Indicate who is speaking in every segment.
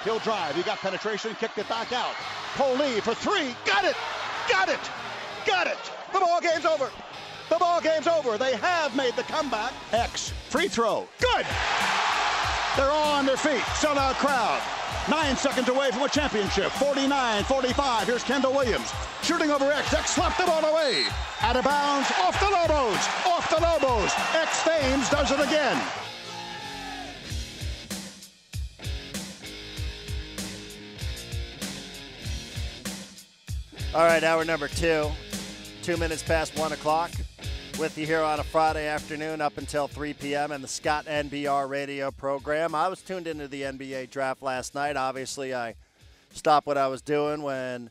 Speaker 1: He'll drive. He got penetration, kicked it back out. Coley for three. Got it! Got it! Got it! The ball game's over. The ball game's over. They have made the comeback. X, free throw. Good! They're all on their feet. Sellout crowd. 9 seconds away from a championship. 49-45. Here's Kendall Williams. Shooting over X. X slapped the ball away. Out of bounds. Off the Lobos. Off the Lobos. X Thames does it again.
Speaker 2: All right, hour number 2. 2 minutes past 1 o'clock. With you here on a Friday afternoon up until 3 p.m. in the Scott NBR radio program. I was tuned into the NBA draft last night. Obviously, I stopped what I was doing when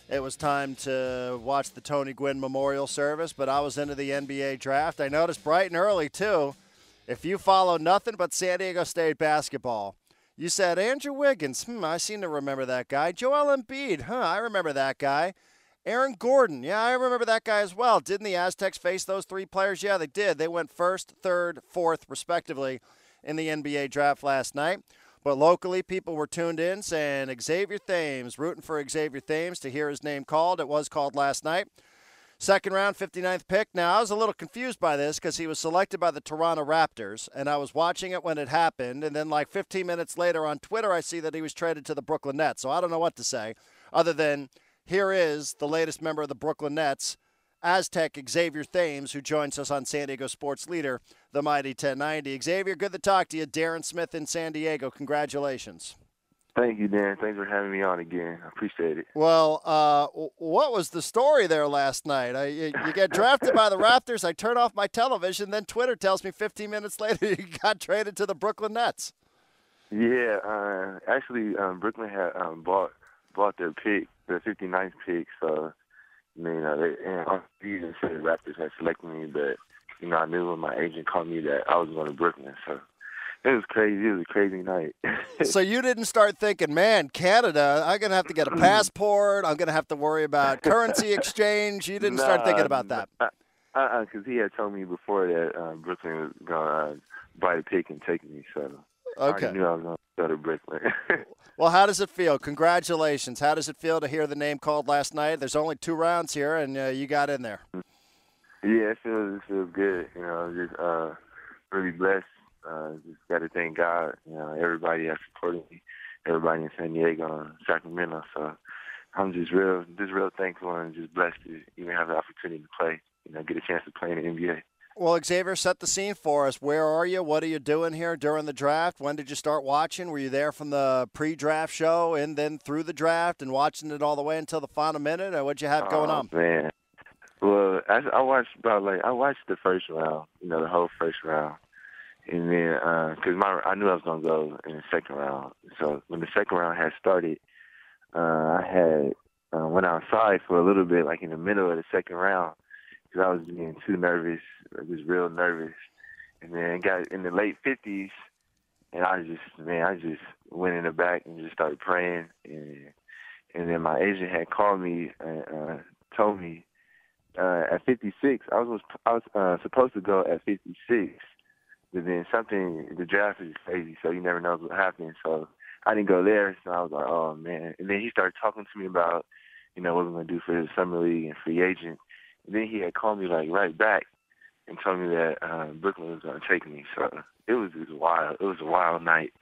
Speaker 2: it was time to watch the Tony Gwynn Memorial Service, but I was into the NBA draft. I noticed bright and early, too, if you follow nothing but San Diego State basketball, you said, Andrew Wiggins, I seem to remember that guy. Joel Embiid, I remember that guy. Aaron Gordon, yeah, I remember that guy as well. Didn't the Aztecs face those 3 players? Yeah, they did. They went first, third, fourth, respectively, in the NBA draft last night. But locally, people were tuned in saying Xavier Thames, rooting for Xavier Thames to hear his name called. It was called last night. Second round, 59th pick. Now, I was a little confused by this because he was selected by the Toronto Raptors, and I was watching it when it happened. And then like 15 minutes later on Twitter, I see that he was traded to the Brooklyn Nets. So I don't know what to say other than here is the latest member of the Brooklyn Nets, Aztec Xavier Thames, who joins us on San Diego Sports Leader, the Mighty 1090. Xavier, good to talk to you. Darren Smith in San Diego. Congratulations.
Speaker 3: Thank you, Dan. Thanks for having me on again. I appreciate it.
Speaker 2: Well, what was the story there last night? You get drafted by the Raptors. I turn off my television. Then Twitter tells me 15 minutes later you got traded to the Brooklyn Nets.
Speaker 3: Yeah, actually, Brooklyn had bought their pick, the 59th pick. So, they said the Raptors had selected me, but I knew when my agent called me that I was going to Brooklyn. So it was crazy. It was a crazy night.
Speaker 2: So you didn't start thinking, man, Canada, I'm going to have to get a passport. I'm going to have to worry about currency exchange. You didn't start thinking about that.
Speaker 3: Because he had told me before that Brooklyn was going to buy the pick and take me. So
Speaker 2: okay.
Speaker 3: I knew I was going to go to Brooklyn.
Speaker 2: Well, how does it feel? Congratulations. How does it feel to hear the name called last night? There's only 2 rounds here, and you got in there.
Speaker 3: Yeah, it feels good. Just really blessed. Just got to thank God. Everybody that supported me, everybody in San Diego and Sacramento. So I'm just real thankful and just blessed to even have the opportunity to play. Get a chance to play in the NBA.
Speaker 2: Well, Xavier, set the scene for us. Where are you? What are you doing here during the draft? When did you start watching? Were you there from the pre-draft show and then through the draft and watching it all the way until the final minute? Or what'd you have going on?
Speaker 3: Man. Well, I watched the first round, the whole first round. And then, because I knew I was going to go in the second round. So when the second round had started, I had went outside for a little bit, like in the middle of the second round, because I was getting too nervous. I was real nervous. And then got in the late 50s, and I just went in the back and just started praying. And then my agent had called me and told me at 56, I was supposed to go at 56. But then the draft is crazy, so you never know what happens. So I didn't go there, so I was like, oh, man. And then he started talking to me about, what we're going to do for the summer league and free agent. And then he had called me, right back and told me that Brooklyn was going to take me. So it was wild. It was a wild night.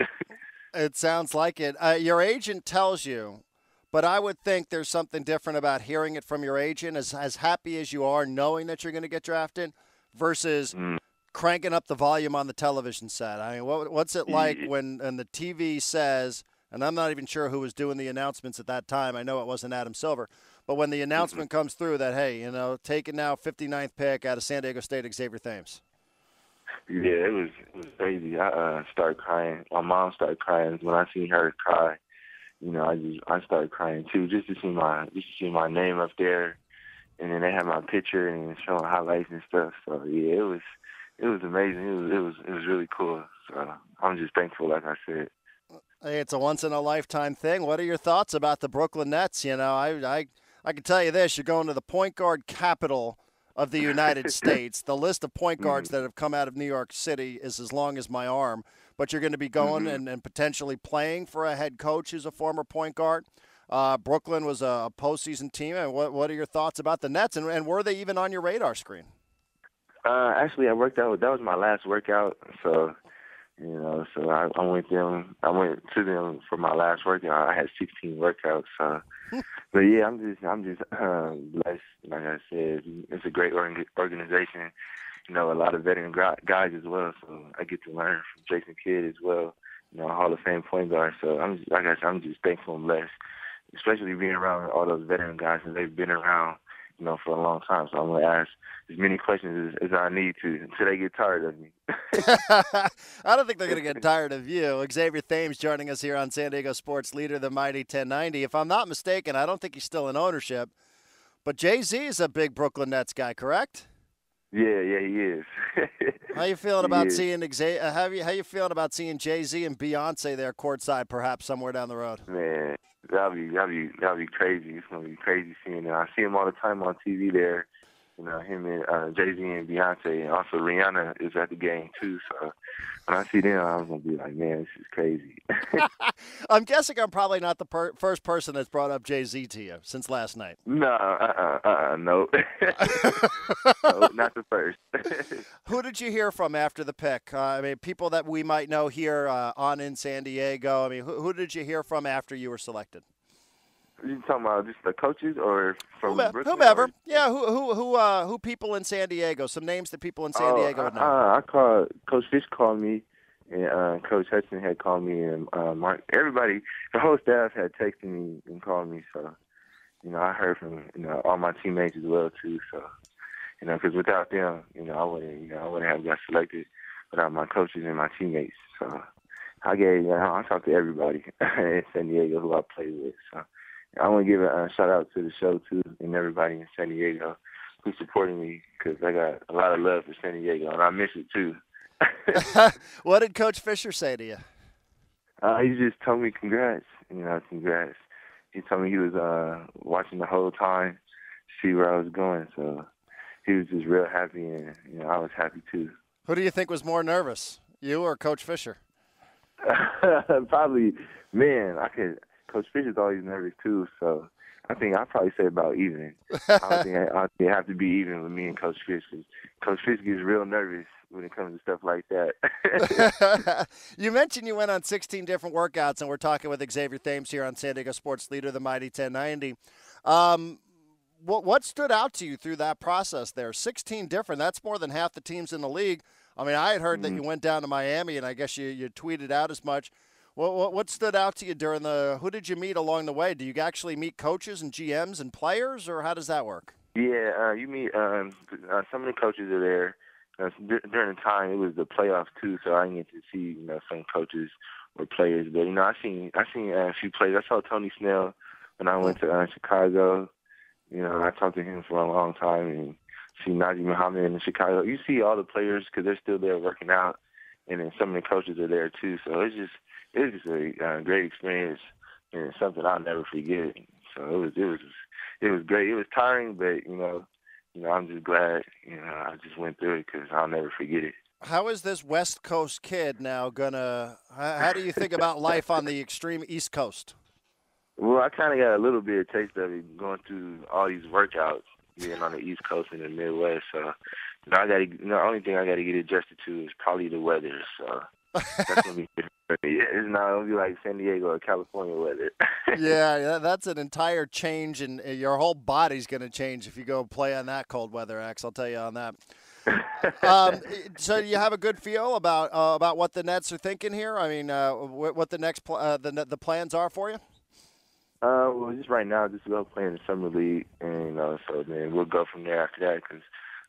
Speaker 2: It sounds like it. Your agent tells you, but I would think there's something different about hearing it from your agent, as happy as you are knowing that you're going to get drafted versus cranking up the volume on the television set. I mean, what's it like when the TV says, and I'm not even sure who was doing the announcements at that time. I know it wasn't Adam Silver. But when the announcement comes through that, hey, taking now 59th pick out of San Diego State, Xavier Thames.
Speaker 3: Yeah, it was crazy. I started crying. My mom started crying. When I seen her cry, I started crying too, just to see my name up there, and then they had my picture and showing highlights and stuff. So yeah, it was amazing. It was really cool. So I'm just thankful, like I said.
Speaker 2: Hey, it's a once-in-a-lifetime thing. What are your thoughts about the Brooklyn Nets? I can tell you this. You're going to the point guard capital of the United States. The list of point guards that have come out of New York City is as long as my arm. but you're going to be going and potentially playing for a head coach who's a former point guard. Brooklyn was a postseason team. And what are your thoughts about the Nets? And were they even on your radar screen?
Speaker 3: Actually, I worked out. That was my last workout. So, so I went to them for my last workout. I had 16 workouts. So, but yeah, I'm just blessed. Like I said, it's a great organization. A lot of veteran guys as well. So I get to learn from Jason Kidd as well. Hall of Fame point guard. So I'm just thankful and blessed, especially being around all those veteran guys, and they've been around, for a long time. So I'm going to ask as many questions as I need to until they get tired of me.
Speaker 2: I don't think they're going to get tired of you. Xavier Thames joining us here on San Diego Sports Leader, the Mighty 1090. If I'm not mistaken, I don't think he's still in ownership, but Jay-Z is a big Brooklyn Nets guy, correct?
Speaker 3: Yeah, he is.
Speaker 2: How you feeling about seeing Xavier? How you feeling about seeing Jay-Z and Beyonce there courtside, perhaps somewhere down the road?
Speaker 3: Man, that'll be crazy. It's gonna be crazy seeing them. I see him all the time on TV there. Him and Jay-Z and Beyonce, and also Rihanna is at the game too. So when I see them, I'm gonna be like, man, this is crazy.
Speaker 2: I'm guessing I'm probably not the first person that's brought up Jay-Z to you since last night.
Speaker 3: No, no, no, not the first.
Speaker 2: Who did you hear from after the pick? I mean, people that we might know here on in San Diego. I mean, who did you hear from after you were selected?
Speaker 3: Are you talking about just the coaches or from Brooklyn?
Speaker 2: Whomever. Yeah, who people in San Diego? Some names that people in San Diego would know.
Speaker 3: I called Coach Fish called me, and Coach Hudson had called me, and Mark. Everybody, the whole staff had texted me and called me. So, I heard from all my teammates as well too. So, because without them, I wouldn't have got selected without my coaches and my teammates. So, I talked to everybody in San Diego who I played with. So. I want to give a shout out to the show too, and everybody in San Diego who supported me, because I got a lot of love for San Diego, and I miss it too.
Speaker 2: What did Coach Fisher say to you?
Speaker 3: He just told me congrats. Congrats. He told me he was watching the whole time, see where I was going. So he was just real happy, and I was happy too.
Speaker 2: Who do you think was more nervous, you or Coach Fisher?
Speaker 3: Probably, man. Coach Fisher's always nervous too, so I think I'd probably say about even. I think I have to be even with me and Coach Fish. Coach Fish gets real nervous when it comes to stuff like that.
Speaker 2: You mentioned you went on 16 different workouts, and we're talking with Xavier Thames here on San Diego Sports Leader, the Mighty 1090. What stood out to you through that process there? 16 different. That's more than half the teams in the league. I mean, I had heard that you went down to Miami, and I guess you tweeted out as much. What stood out to you during who did you meet along the way? Do you actually meet coaches and GMs and players, or how does that work?
Speaker 3: Yeah, you meet some of the coaches are there. During the time, it was the playoffs too, so I didn't get to see some coaches or players. But I seen a few players. I saw Tony Snell when I went to Chicago. I talked to him for a long time, and see Najee Muhammad in Chicago. You see all the players because they're still there working out, and then some of the coaches are there too. So it was just a great experience, and something I'll never forget. So it was great. It was tiring, but I'm just glad I just went through it because I'll never forget it.
Speaker 2: How is this West Coast kid now gonna? How do you think about life on the extreme East Coast?
Speaker 3: Well, I kind of got a little bit of taste of it going through all these workouts, being on the East Coast and the Midwest. So the only thing I got to get adjusted to is probably the weather. So. That's gonna be different. It's not gonna be like San Diego or California weather.
Speaker 2: Yeah, that's an entire change, and your whole body's gonna change if you go play on that cold weather, X. I'll tell you on that. So you have a good feel about what the Nets are thinking here? I mean, what the next the plans are for you?
Speaker 3: Well, just right now, just go play in the summer league, and so then we'll go from there after that, because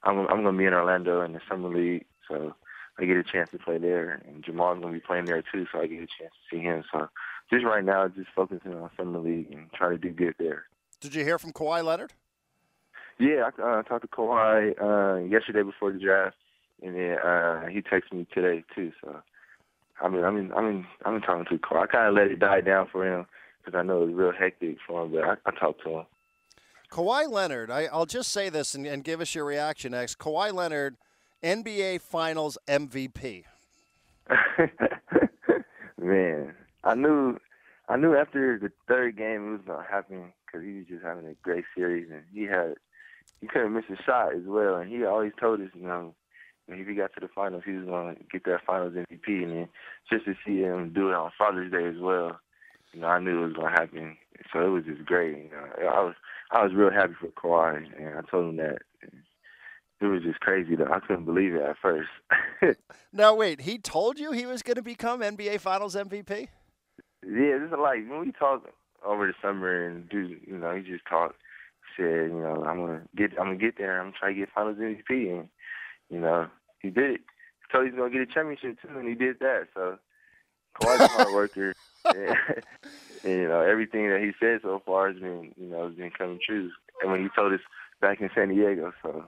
Speaker 3: I'm gonna be in Orlando in the summer league, so. I get a chance to play there, and Jamal's going to be playing there too, so I get a chance to see him. So just right now, just focusing on summer league and trying to do good there.
Speaker 2: Did you hear from Kawhi Leonard?
Speaker 3: Yeah, I talked to Kawhi yesterday before the draft, and then he texted me today too. So I'm talking to Kawhi. I kind of let it die down for him because I know it was real hectic for him, but I talked to him.
Speaker 2: Kawhi Leonard, I'll just say this and give us your reaction, X. Kawhi Leonard, NBA Finals MVP.
Speaker 3: Man, I knew after the third game it was gonna happen because he was just having a great series, and he couldn't miss a shot as well. And he always told us, if he got to the finals, he was gonna get that Finals MVP. And then just to see him do it on Father's Day as well, I knew it was gonna happen. So it was just great. I was real happy for Kawhi, and I told him that. It was just crazy though. I couldn't believe it at first.
Speaker 2: Now, wait, he told you he was going to become NBA Finals MVP?
Speaker 3: Yeah, this is like when we talk over the summer and he just talked, said, I'm gonna get there. I'm gonna try to get Finals MVP, and he did it. He told he was gonna get a championship too, and he did that. So Kawhi's a hard worker, and everything that he said so far has been, has been coming true. And when he told us back in San Diego, so.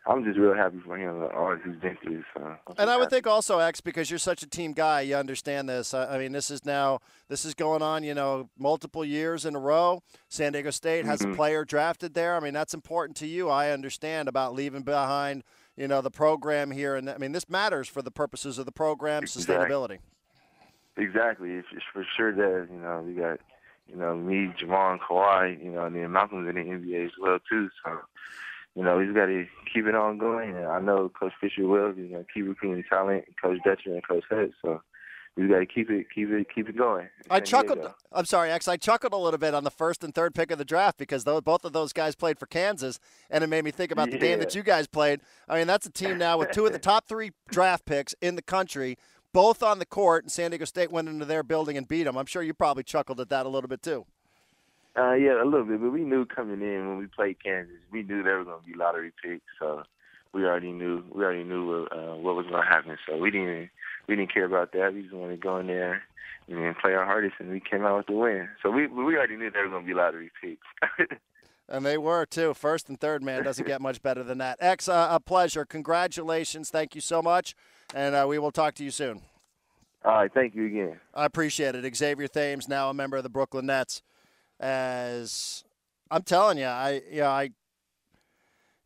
Speaker 3: I'm just real happy for him, all he's been through. So
Speaker 2: and I would think also, X, because you're such a team guy, you understand this. I mean, this is going on, multiple years in a row. San Diego State has a player drafted there. I mean, that's important to you. I understand about leaving behind, the program here. And, I mean, this matters for the purposes of the program, sustainability.
Speaker 3: Exactly. It's for sure that, we got, me, Javon, Kawhi, and then Malcolm's in the NBA as well, too. So, he's got to keep it on going. And I know Coach Fisher will. He's going to keep recruiting talent, Coach Dutcher and Coach Head. So we got to keep it going.
Speaker 2: I chuckled a little bit on the first and third pick of the draft because both of those guys played for Kansas, and it made me think about the game that you guys played. I mean, that's a team now with two of the top three draft picks in the country, both on the court, and San Diego State went into their building and beat them. I'm sure you probably chuckled at that a little bit too.
Speaker 3: Yeah, a little bit, but we knew coming in when we played Kansas, we knew they were going to be lottery picks. So we already knew what was going to happen. So we didn't care about that. We just wanted to go in there and play our hardest, and we came out with the win. So we already knew they were going to be lottery picks.
Speaker 2: And they were too. First and third, man, doesn't get much better than that. X, a pleasure. Congratulations. Thank you so much, and we will talk to you soon.
Speaker 3: All right, thank you again.
Speaker 2: I appreciate it. Xavier Thames, now a member of the Brooklyn Nets. As I'm telling you,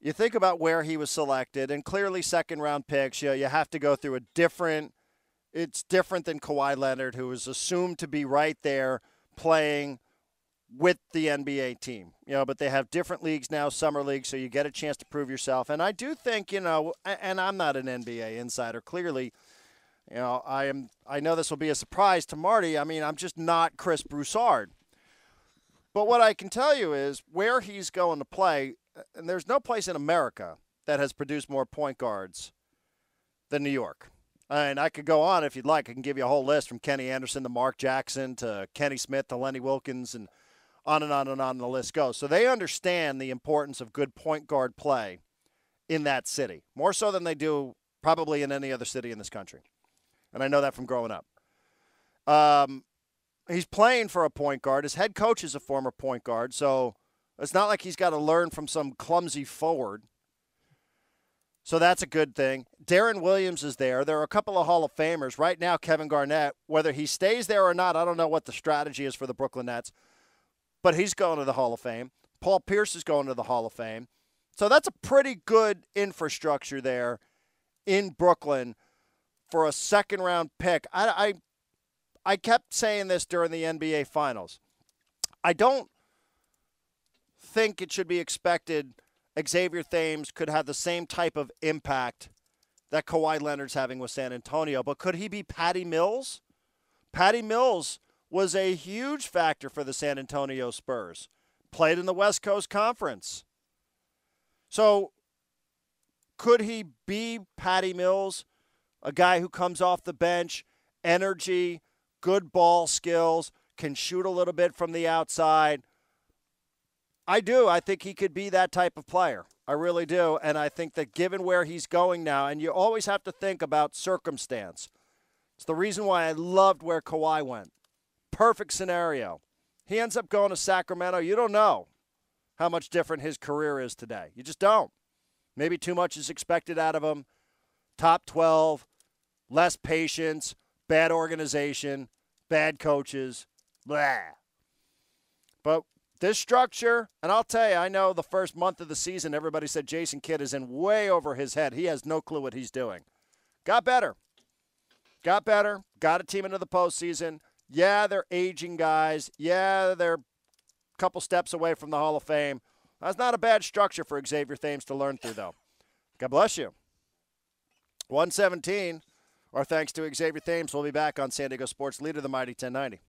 Speaker 2: you think about where he was selected, and clearly second-round picks, you have to go through it's different than Kawhi Leonard, who was assumed to be right there playing with the NBA team. But they have different leagues now, summer league, so you get a chance to prove yourself. And I do think, and I'm not an NBA insider, clearly, I know this will be a surprise to Marty. I mean, I'm just not Chris Broussard. But what I can tell you is where he's going to play, and there's no place in America that has produced more point guards than New York. And I could go on if you'd like. I can give you a whole list from Kenny Anderson to Mark Jackson to Kenny Smith to Lenny Wilkins and on and on and on the list goes. So they understand the importance of good point guard play in that city, more so than they do probably in any other city in this country. And I know that from growing up. He's playing for a point guard. His head coach is a former point guard, so it's not like he's got to learn from some clumsy forward. So that's a good thing. Deron Williams is there. There are a couple of Hall of Famers. Right now, Kevin Garnett, whether he stays there or not, I don't know what the strategy is for the Brooklyn Nets, but he's going to the Hall of Fame. Paul Pierce is going to the Hall of Fame. So that's a pretty good infrastructure there in Brooklyn for a second-round pick. I kept saying this during the NBA Finals. I don't think it should be expected Xavier Thames could have the same type of impact that Kawhi Leonard's having with San Antonio, but could he be Patty Mills? Patty Mills was a huge factor for the San Antonio Spurs. Played in the West Coast Conference. So could he be Patty Mills, a guy who comes off the bench, energy, good ball skills, can shoot a little bit from the outside? I do. I think he could be that type of player. I really do. And I think that given where he's going now, and you always have to think about circumstance. It's the reason why I loved where Kawhi went. Perfect scenario. He ends up going to Sacramento. You don't know how much different his career is today. You just don't. Maybe too much is expected out of him. Top 12, less patience, bad organization, bad coaches, blah. But this structure, and I'll tell you, I know the first month of the season, everybody said Jason Kidd is in way over his head. He has no clue what he's doing. Got better. got better, got a team into the postseason. Yeah, they're aging guys. Yeah, they're a couple steps away from the Hall of Fame. That's not a bad structure for Xavier Thames to learn through, though. God bless you. 117. Our thanks to Xavier Thames. We'll be back on San Diego Sports Leader, the Mighty 1090.